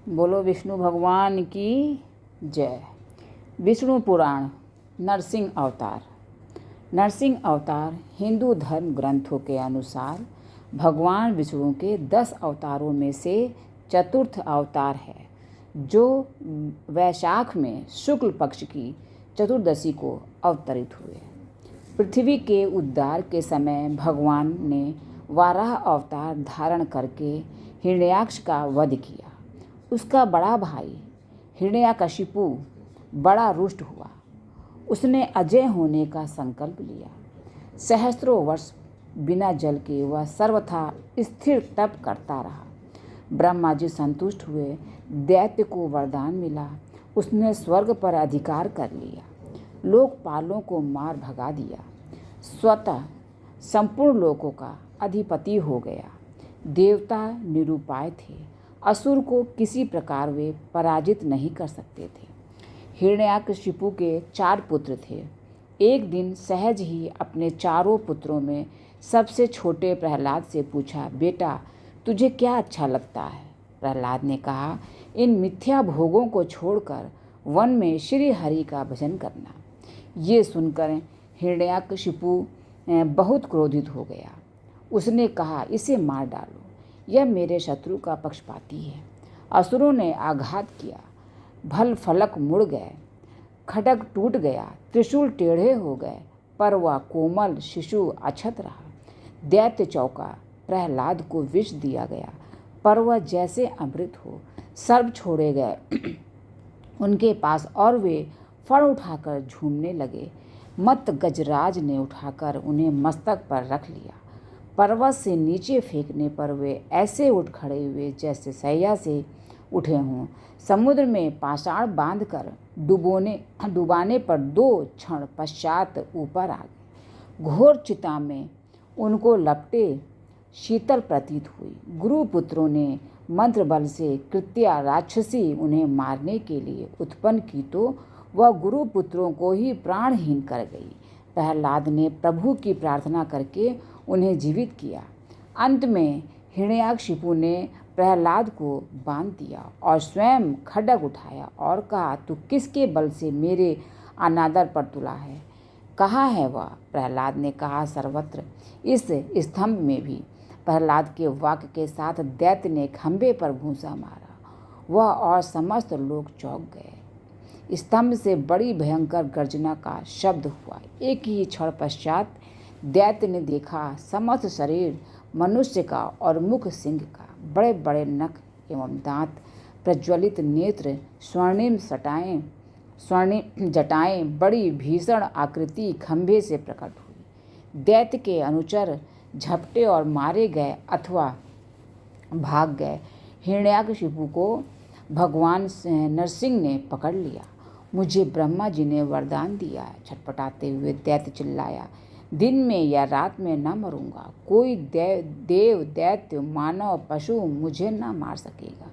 बोलो विष्णु भगवान की जय। विष्णु पुराण नरसिंह अवतार। नरसिंह अवतार हिंदू धर्म ग्रंथों के अनुसार भगवान विष्णु के 10 अवतारों में से चतुर्थ अवतार है, जो वैशाख में शुक्ल पक्ष की चतुर्दशी को अवतरित हुए। पृथ्वी के उद्धार के समय भगवान ने वाराह अवतार धारण करके हिरण्याक्ष का वध किया। उसका बड़ा भाई हिरण्याकशिपु बड़ा रुष्ट हुआ। उसने अजय होने का संकल्प लिया। सहस्त्रों वर्ष बिना जल के वह सर्वथा स्थिर तप करता रहा। ब्रह्मा जी संतुष्ट हुए। दैत्य को वरदान मिला। उसने स्वर्ग पर अधिकार कर लिया। लोकपालों को मार भगा दिया। स्वतः संपूर्ण लोकों का अधिपति हो गया। देवता निरुपाय थे। असुर को किसी प्रकार वे पराजित नहीं कर सकते थे। हिरण्याकशिपु के 4 पुत्र थे। एक दिन सहज ही अपने चारों पुत्रों में सबसे छोटे प्रहलाद से पूछा, बेटा तुझे क्या अच्छा लगता है? प्रहलाद ने कहा, इन मिथ्या भोगों को छोड़कर वन में श्री हरि का भजन करना। ये सुनकर हिरण्याकशिपु बहुत क्रोधित हो गया। उसने कहा, इसे मार डालो, यह मेरे शत्रु का पक्षपाती है। असुरों ने आघात किया। भल फलक मुड़ गए, खड्ग टूट गया, त्रिशूल टेढ़े हो गए, पर वह कोमल शिशु अछत रहा। दैत्य चौका। प्रहलाद को विष दिया गया, पर वह जैसे अमृत हो। सर्प छोड़े गए उनके पास और वे फण उठाकर झूमने लगे। मत गजराज ने उठाकर उन्हें मस्तक पर रख लिया। पर्वत से नीचे फेंकने पर वे ऐसे उठ खड़े हुए जैसे सैया से उठे हों। समुद्र में पाषाण बांधकर डुबाने पर 2 क्षण पश्चात ऊपर आ गए। घोर चिता में उनको लपटे शीतल प्रतीत हुई। गुरुपुत्रों ने मंत्र बल से कृत्या राक्षसी उन्हें मारने के लिए उत्पन्न की तो वह गुरुपुत्रों को ही प्राणहीन कर गई। प्रहलाद ने प्रभु की प्रार्थना करके उन्हें जीवित किया। अंत में हिरण्याकशिपु ने प्रहलाद को बांध दिया और स्वयं खड्ग उठाया और कहा, तू किसके बल से मेरे अनादर पर तुला है? कहाँ है वह? प्रहलाद ने कहा, सर्वत्र, इस स्तंभ में भी। प्रहलाद के वाक्य के साथ दैत्य ने खंभे पर घूंसा मारा। वह और समस्त लोग चौंक गए। स्तंभ से बड़ी भयंकर गर्जना का शब्द हुआ। एक ही क्षण पश्चात दैत्य ने देखा, समस्त शरीर मनुष्य का और मुख सिंह का, बड़े बड़े नख एवं दांत, प्रज्वलित नेत्र, स्वर्णिम जटाएं, बड़ी भीषण आकृति खंभे से प्रकट हुई। दैत्य के अनुचर झपटे और मारे गए अथवा भाग गए। हिरण्याकशिपु को भगवान नरसिंह ने पकड़ लिया। मुझे ब्रह्मा जी ने वरदान दिया है। छटपटाते हुए दैत्य चिल्लाया, दिन में या रात में न मरूंगा। कोई देव, दैत्य, मानव, पशु मुझे न मार सकेगा।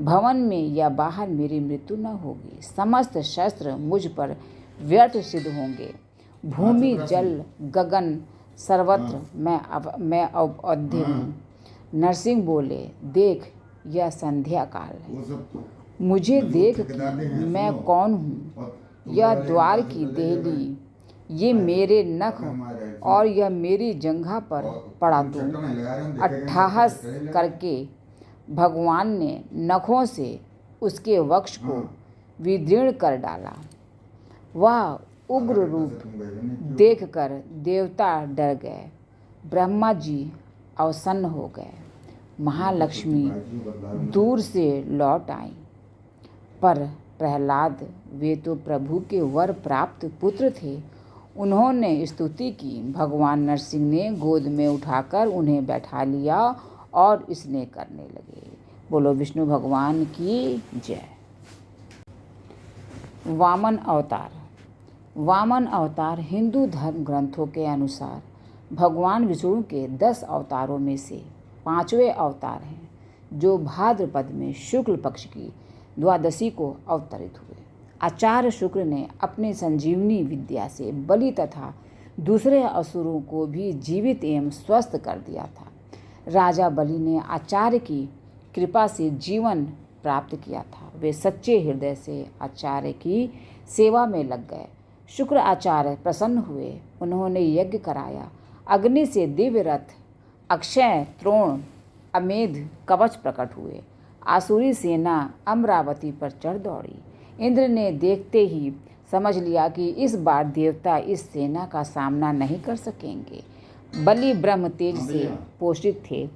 भवन में या बाहर मेरी मृत्यु न होगी। समस्त शस्त्र मुझ पर व्यर्थ सिद्ध होंगे। भूमि, जल, गगन, सर्वत्र मैं अवध्य हूँ। नरसिंह बोले, देख यह संध्या काल है। मुझे देख कि मैं कौन हूँ। यह द्वार की देहली, ये मेरे नख और यह मेरी जंघा पर पड़ा दो। अट्टहास करके भगवान ने नखों से उसके वक्ष को विदीर्ण कर डाला। वह उग्र रूप देखकर देवता डर गए। ब्रह्मा जी अवसन्न हो गए। महालक्ष्मी दूर से लौट आईं। पर प्रहलाद, वे तो प्रभु के वर प्राप्त पुत्र थे, उन्होंने स्तुति की। भगवान नरसिंह ने गोद में उठाकर उन्हें बैठा लिया और स्नेह करने लगे। बोलो विष्णु भगवान की जय। वामन अवतार। वामन अवतार हिंदू धर्म ग्रंथों के अनुसार भगवान विष्णु के 10 अवतारों में से 5वें अवतार हैं, जो भाद्रपद में शुक्ल पक्ष की द्वादशी को अवतरित हुए। आचार्य शुक्र ने अपनी संजीवनी विद्या से बलि तथा दूसरे असुरों को भी जीवित एवं स्वस्थ कर दिया था। राजा बलि ने आचार्य की कृपा से जीवन प्राप्त किया था। वे सच्चे हृदय से आचार्य की सेवा में लग गए। शुक्र आचार्य प्रसन्न हुए। उन्होंने यज्ञ कराया। अग्नि से दिव्य रथ, अक्षय त्रोण, अमेध कवच प्रकट हुए। आसुरी सेना अमरावती पर चढ़ दौड़ी। इंद्र ने देखते ही समझ लिया कि इस बार देवता इस सेना का सामना नहीं कर सकेंगे। बलि ब्रह्म तेज से पोषित थे।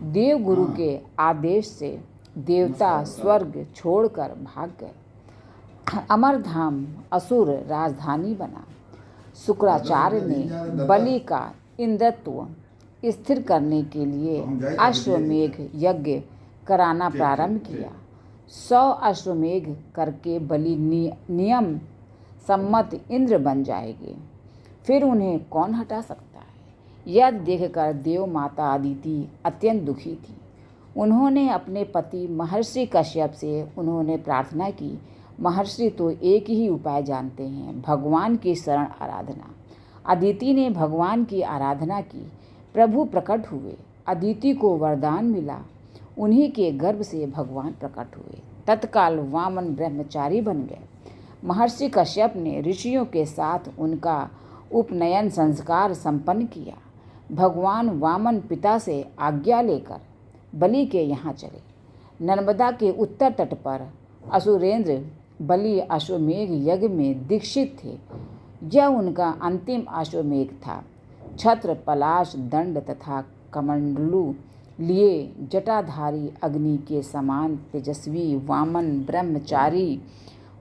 देवगुरु के आदेश से देवता स्वर्ग छोड़कर भाग गए। अमरधाम असुर राजधानी बना। शुक्राचार्य ने बलि का इंद्रत्व स्थिर करने के लिए अश्वमेघ यज्ञ कराना प्रारंभ किया। 100 अश्वमेघ करके बलि नियम सम्मत इंद्र बन जाएंगे, फिर उन्हें कौन हटा सकता है। यह देखकर देव माता अदिति अत्यंत दुखी थी। उन्होंने अपने पति महर्षि कश्यप से उन्होंने प्रार्थना की, महर्षि तो एक ही उपाय जानते हैं, भगवान की शरण आराधना। अदिति ने भगवान की आराधना की। प्रभु प्रकट हुए। अदिति को वरदान मिला। उन्हीं के गर्भ से भगवान प्रकट हुए। तत्काल वामन ब्रह्मचारी बन गए। महर्षि कश्यप ने ऋषियों के साथ उनका उपनयन संस्कार संपन्न किया। भगवान वामन पिता से आज्ञा लेकर बलि के यहाँ चले। नर्मदा के उत्तर तट पर असुरेंद्र बलि अश्वमेघ यज्ञ में दीक्षित थे। यह उनका अंतिम अश्वमेघ था। छत्र, पलाश, दंड तथा कमंडलू लिए जटाधारी अग्नि के समान तेजस्वी वामन ब्रह्मचारी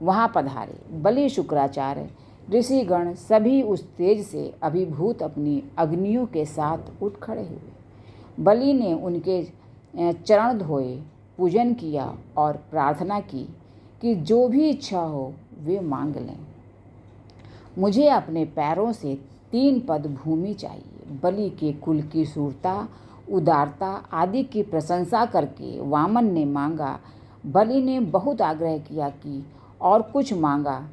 वहाँ पधारे। बलि, शुक्राचार्य, ऋषिगण सभी उस तेज से अभिभूत अपनी अग्नियों के साथ उठ खड़े हुए। बलि ने उनके चरण धोए, पूजन किया और प्रार्थना की कि जो भी इच्छा हो वे मांग लें। मुझे अपने पैरों से 3 पद भूमि चाहिए। बलि के कुल की शूरता, उदारता आदि की प्रशंसा करके वामन ने मांगा। बलि ने बहुत आग्रह किया कि और कुछ मांगा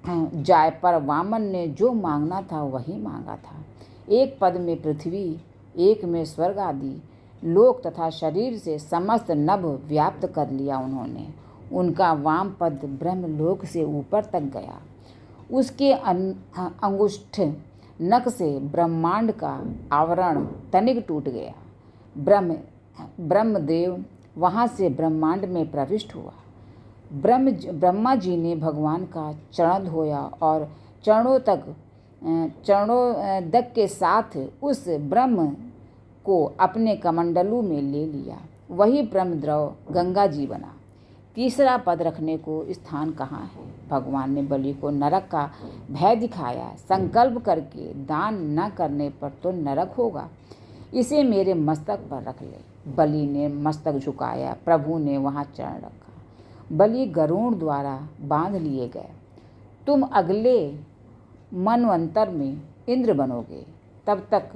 जाए, पर वामन ने जो मांगना था वही मांगा था। 1 पद में पृथ्वी, 1 में स्वर्ग आदि लोक तथा शरीर से समस्त नभ व्याप्त कर लिया उन्होंने। उनका वाम पद ब्रह्मलोक से ऊपर तक गया। उसके अंगुष्ठ नख से ब्रह्मांड का आवरण तनिक टूट गया। ब्रह्मदेव वहाँ से ब्रह्मांड में प्रविष्ट हुआ। ब्रह्मा जी ने भगवान का चरण धोया और चरणों दक के साथ उस ब्रह्म को अपने कमंडलू में ले लिया। वही ब्रह्मद्रव गंगा जी बना। तीसरा पद रखने को स्थान कहाँ है? भगवान ने बलि को नरक का भय दिखाया। संकल्प करके दान न करने पर तो नरक होगा, इसे मेरे मस्तक पर रख ले। बलि ने मस्तक झुकाया। प्रभु ने वहाँ चरण रखा। बलि गरुड़ द्वारा बांध लिए गए। तुम अगले मनवंतर में इंद्र बनोगे, तब तक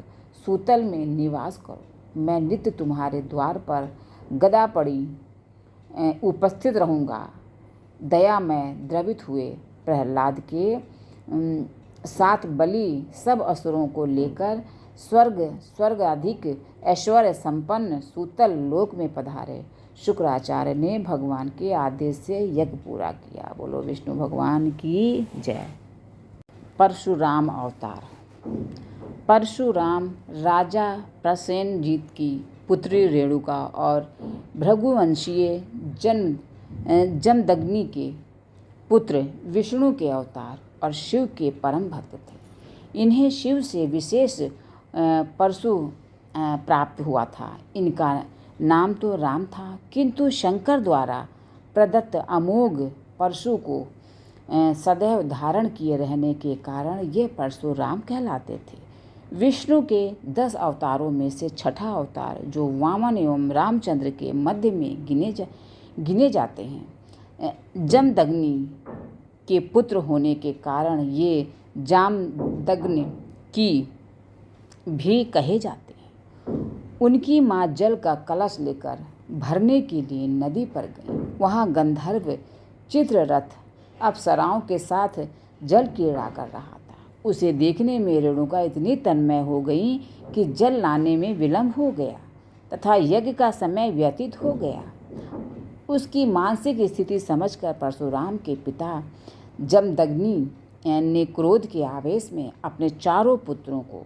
सूतल में निवास करो। मैं नित्य तुम्हारे द्वार पर गदा पड़ी उपस्थित रहूँगा। दया में द्रवित हुए प्रहलाद के साथ बलि सब असुरों को लेकर स्वर्ग अधिक ऐश्वर्य संपन्न सूतल लोक में पधारे। शुक्राचार्य ने भगवान के आदेश से यज्ञ पूरा किया। बोलो विष्णु भगवान की जय। परशुराम अवतार। परशुराम राजा प्रसेनजीत की पुत्री रेणुका और भृगुवंशीय जमदग्नि के पुत्र विष्णु के अवतार और शिव के परम भक्त थे। इन्हें शिव से विशेष परशु प्राप्त हुआ था। इनका नाम तो राम था, किंतु शंकर द्वारा प्रदत्त अमोघ परशु को सदैव धारण किए रहने के कारण ये परशुराम कहलाते थे। विष्णु के 10 अवतारों में से छठा अवतार, जो वामन एवं रामचंद्र के मध्य में गिने जाते हैं, जमदग्नि के पुत्र होने के कारण ये जामदग्नि की भी कहे जाते हैं। उनकी माँ जल का कलश लेकर भरने के लिए नदी पर गई। वहाँ गंधर्व चित्ररथ अप्सराओं के साथ जल क्रीड़ा कर रहा था। उसे देखने में रेणुका इतनी तन्मय हो गई कि जल लाने में विलंब हो गया तथा यज्ञ का समय व्यतीत हो गया। उसकी मानसिक स्थिति समझकर परशुराम के पिता जमदग्नि ने क्रोध के आवेश में अपने चारों पुत्रों को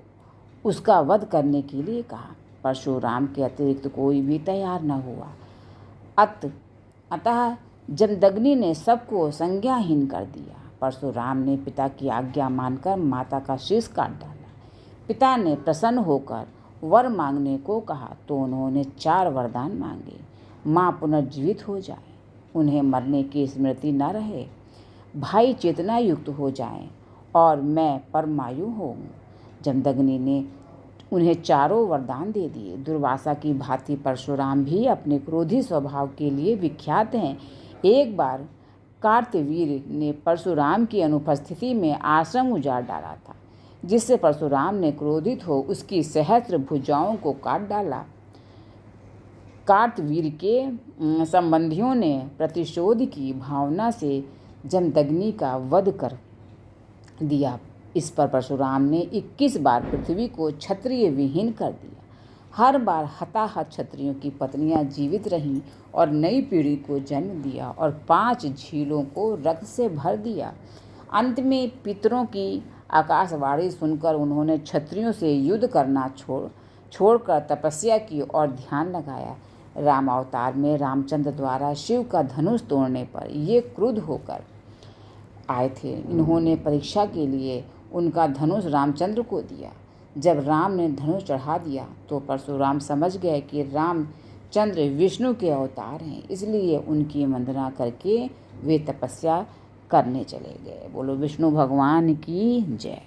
उसका वध करने के लिए कहा। परशुराम के अतिरिक्त कोई भी तैयार न हुआ। अतः जमदग्नि ने सबको संज्ञाहीन कर दिया। परशुराम ने पिता की आज्ञा मानकर माता का शीश काट डाला। पिता ने प्रसन्न होकर वर मांगने को कहा तो उन्होंने 4 वरदान मांगे। माँ पुनर्जीवित हो जाए, उन्हें मरने की स्मृति न रहे, भाई चेतना युक्त हो जाएं और मैं परमायु हूँ। जमदग्नि ने उन्हें चारों वरदान दे दिए। दुर्वासा की भांति परशुराम भी अपने क्रोधी स्वभाव के लिए विख्यात हैं। एक बार कार्तवीर ने परशुराम की अनुपस्थिति में आश्रम उजाड़ डाला था, जिससे परशुराम ने क्रोधित हो उसकी सहस्त्र भुजाओं को काट डाला। कार्तवीर के संबंधियों ने प्रतिशोध की भावना से जमदग्नि का वध कर दिया। इस पर परशुराम ने 21 बार पृथ्वी को क्षत्रिय विहीन कर दिया। हर बार हताहत क्षत्रियों की पत्नियां जीवित रहीं और नई पीढ़ी को जन्म दिया और 5 झीलों को रक्त से भर दिया। अंत में पितरों की आकाशवाणी सुनकर उन्होंने क्षत्रियों से युद्ध करना छोड़कर तपस्या की और ध्यान लगाया। राम अवतार में रामचंद्र द्वारा शिव का धनुष तोड़ने पर ये क्रुद्ध होकर आए थे। इन्होंने परीक्षा के लिए उनका धनुष रामचंद्र को दिया। जब राम ने धनुष चढ़ा दिया तो परशुराम समझ गए कि रामचंद्र विष्णु के अवतार हैं, इसलिए उनकी वंदना करके वे तपस्या करने चले गए। बोलो विष्णु भगवान की जय।